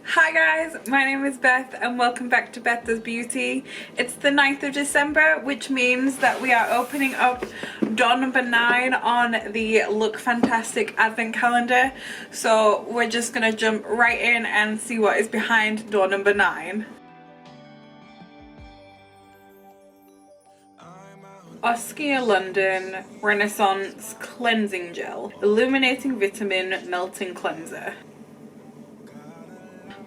Hi guys, my name is Beth and welcome back to Beth Does Beauty. It's the 9th of December, which means that we are opening up door number 9 on the Lookfantastic advent calendar. So we're just gonna jump right in and see what is behind door number 9. Oskia London Renaissance Cleansing Gel, Illuminating Vitamin Melting Cleanser.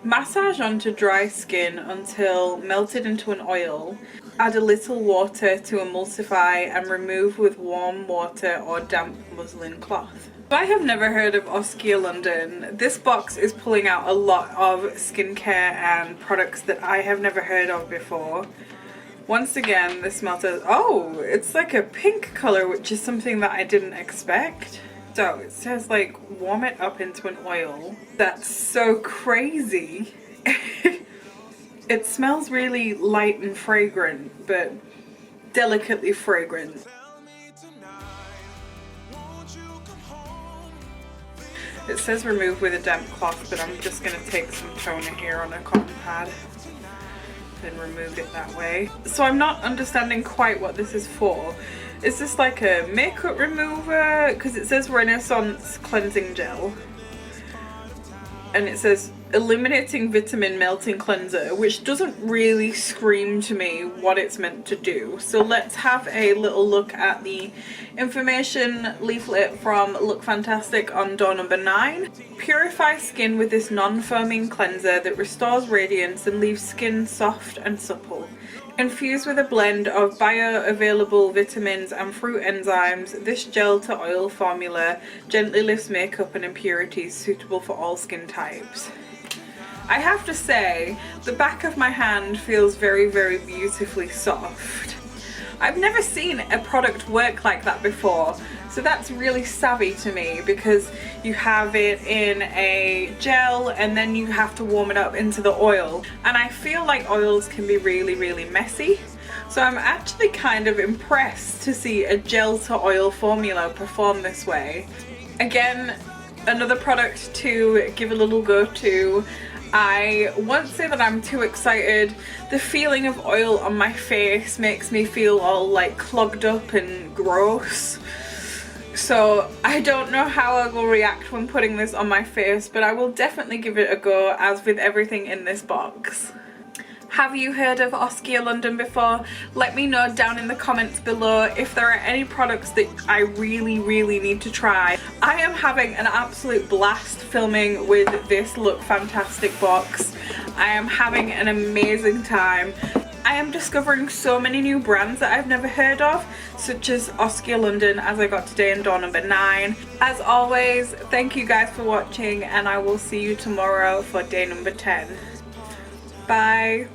Massage onto dry skin until melted into an oil. Add a little water to emulsify and remove with warm water or damp muslin cloth. I have never heard of Oskia London. This box is pulling out a lot of skincare and products that I have never heard of before. Once again, this smelter, oh, it's like a pink color, which is something that I didn't expect. So it says like warm it up into an oil. That's so crazy. It smells really light and fragrant, but delicately fragrant. It says remove with a damp cloth, but I'm just gonna take some toner here on a cotton pad and remove it that way. So I'm not understanding quite what this is for. Is this like a makeup remover? Because it says Renaissance Cleansing Gel. And it says Illuminating Vitamin Melting Cleanser, which doesn't really scream to me what it's meant to do. So let's have a little look at the information leaflet from Lookfantastic on door number 9. Purify skin with this non-foaming cleanser that restores radiance and leaves skin soft and supple. Infused with a blend of bioavailable vitamins and fruit enzymes, this gel to oil formula gently lifts makeup and impurities suitable for all skin types. I have to say, the back of my hand feels very, very beautifully soft. I've never seen a product work like that before, so that's really savvy to me because you have it in a gel and then you have to warm it up into the oil, and I feel like oils can be really, really messy. So I'm actually kind of impressed to see a gel to oil formula perform this way. Again, another product to give a little go to. I won't say that I'm too excited. The feeling of oil on my face makes me feel all like clogged up and gross. So I don't know how I will react when putting this on my face, but I will definitely give it a go, as with everything in this box. Have you heard of Oskia London before? Let me know down in the comments below if there are any products that I really, really need to try. I am having an absolute blast filming with this Lookfantastic box. I am having an amazing time. I am discovering so many new brands that I've never heard of, such as Oskia London, as I got today in door number 9. As always, thank you guys for watching, and I will see you tomorrow for day number 10. Bye.